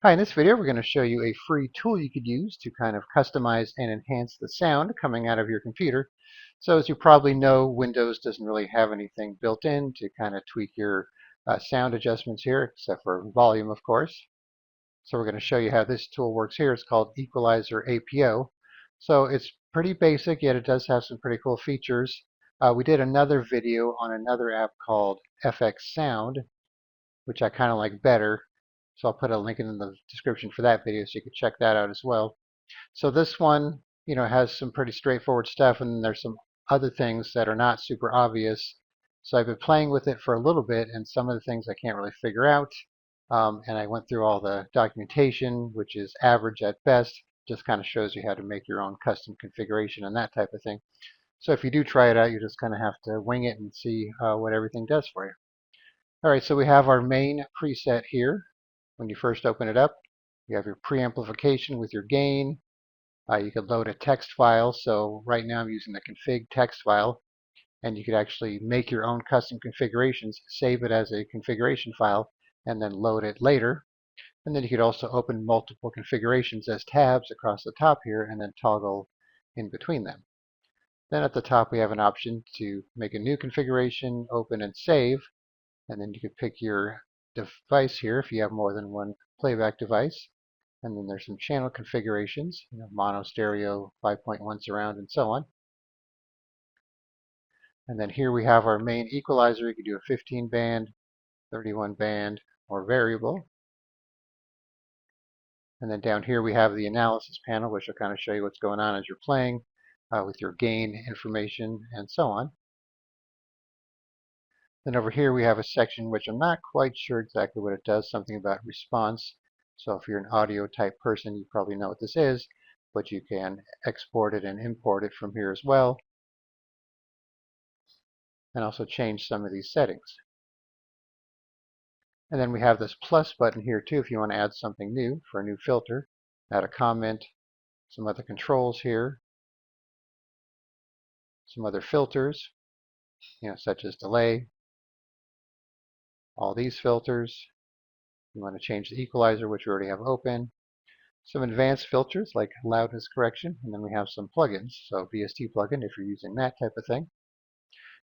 Hi, in this video we're going to show you a free tool you could use to kind of customize and enhance the sound coming out of your computer. So as you probably know, Windows doesn't really have anything built in to kind of tweak your sound adjustments here, except for volume, of course. So we're going to show you how this tool works here. It's called Equalizer APO. So it's pretty basic, yet it does have some pretty cool features. We did another video on another app called FX Sound, which I kind of like better. So I'll put a link in the description for that video so you can check that out as well. So this one, has some pretty straightforward stuff, and then there's some other things that are not super obvious. So I've been playing with it for a little bit, and some of the things I can't really figure out. And I went through all the documentation, which is average at best. Just kind of shows you how to make your own custom configuration and that type of thing. So if you do try it out, you just kind of have to wing it and see what everything does for you. All right, so we have our main preset here. When you first open it up, you have your preamplification with your gain. You could load a text file. So right now I'm using the config text file, and you could actually make your own custom configurations, save it as a configuration file, and then load it later. And then you could also open multiple configurations as tabs across the top here and then toggle in between them. Then at the top we have an option to make a new configuration, open and save, and then you could pick your device here if you have more than one playback device. And then there's some channel configurations, mono, stereo, 5.1 surround, and so on. And then here we have our main equalizer. You can do a 15 band, 31 band, or variable. And then down here we have the analysis panel, which will kind of show you what's going on as you're playing with your gain information and so on. Then over here we have a section which I'm not quite sure exactly what it does, something about response. So if you're an audio type person, you probably know what this is, but you can export it and import it from here as well. And also change some of these settings. And then we have this plus button here too if you want to add something new for a new filter, add a comment, some other controls here, some other filters, such as delay, all these filters. You want to change the equalizer, which we already have open. Some advanced filters like loudness correction, and then we have some plugins. So VST plugin if you're using that type of thing.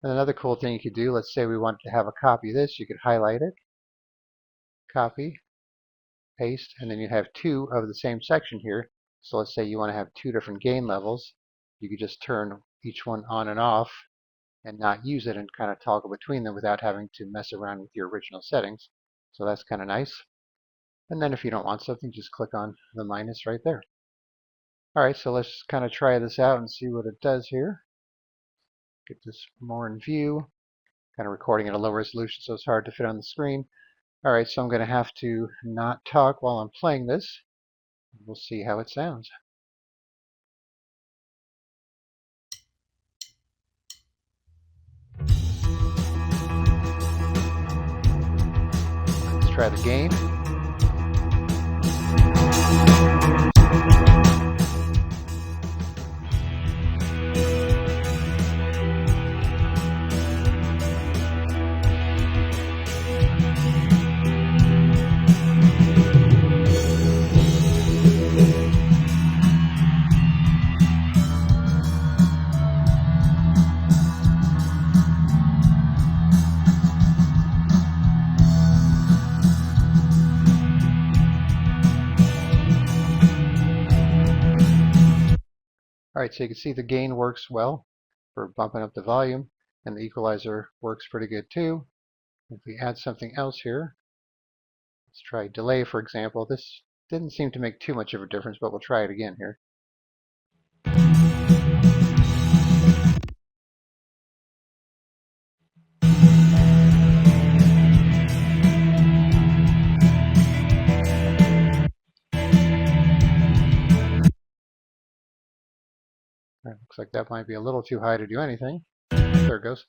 And another cool thing you could do, let's say we wanted to have a copy of this, you could highlight it, copy, paste, and then you have two of the same section here. So let's say you want to have two different gain levels. You could just turn each one on and off and not use it and kind of toggle between them without having to mess around with your original settings. So that's kind of nice. And then if you don't want something, just click on the minus right there. All right, so let's kind of try this out and see what it does here. Get this more in view. Kind of recording at a low resolution, so it's hard to fit on the screen. All right, so I'm going to have to not talk while I'm playing this. We'll see how it sounds. Let's try the gain. All right, so you can see the gain works well for bumping up the volume, and the equalizer works pretty good too. If we add something else here, let's try delay, for example. This didn't seem to make too much of a difference, but we'll try it again here. Looks like that might be a little too high to do anything. There it goes.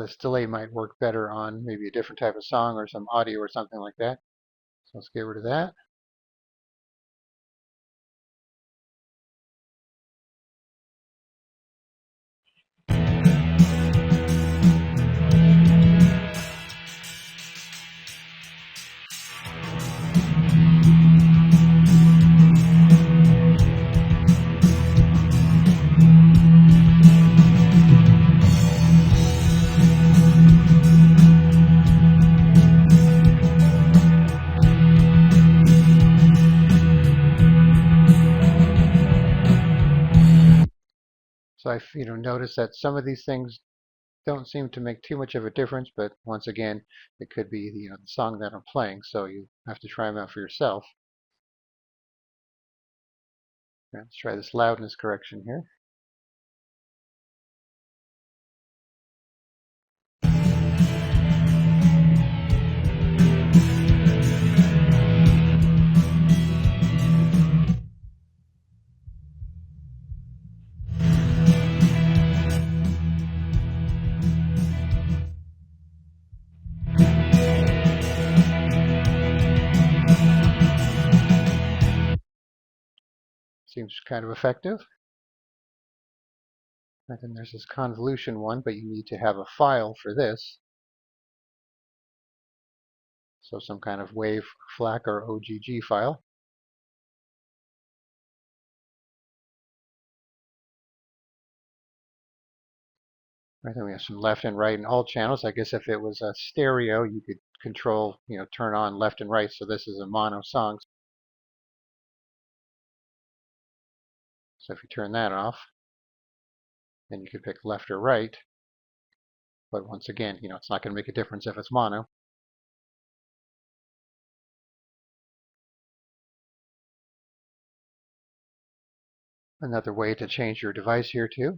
this delay might work better on maybe a different type of song or some audio or something like that. So let's get rid of that. So I notice that some of these things don't seem to make too much of a difference, but once again, it could be the song that I'm playing, so you have to try them out for yourself. Let's try this loudness correction here. Seems kind of effective. And then there's this convolution one, but you need to have a file for this. So some kind of wave, FLAC, or OGG file. Right, then we have some left and right and all channels. I guess if it was a stereo, you could control, turn on left and right. So this is a mono song. So if you turn that off, then you could pick left or right. But once again, it's not going to make a difference if it's mono. Another way to change your device here too,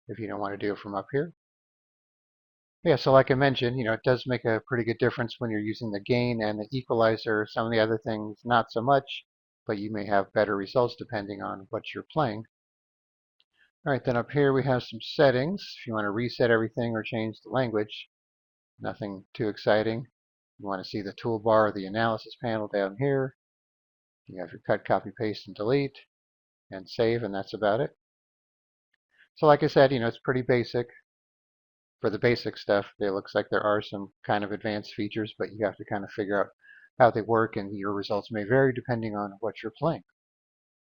if you don't want to do it from up here. Yeah, so like I mentioned, it does make a pretty good difference when you're using the gain and the equalizer. Some of the other things, not so much, but you may have better results depending on what you're playing. All right, then up here we have some settings. If you want to reset everything or change the language, nothing too exciting. You want to see the toolbar or the analysis panel down here. You have your cut, copy, paste, and delete, and save, and that's about it. So like I said, it's pretty basic. For the basic stuff, it looks like there are some kind of advanced features, but you have to kind of figure out how they work, and your results may vary depending on what you're playing.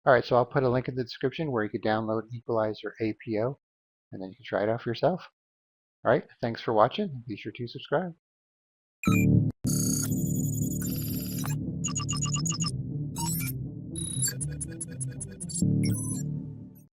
All right, so I'll put a link in the description where you can download Equalizer APO, and then you can try it out for yourself. All right, thanks for watching. Be sure to subscribe.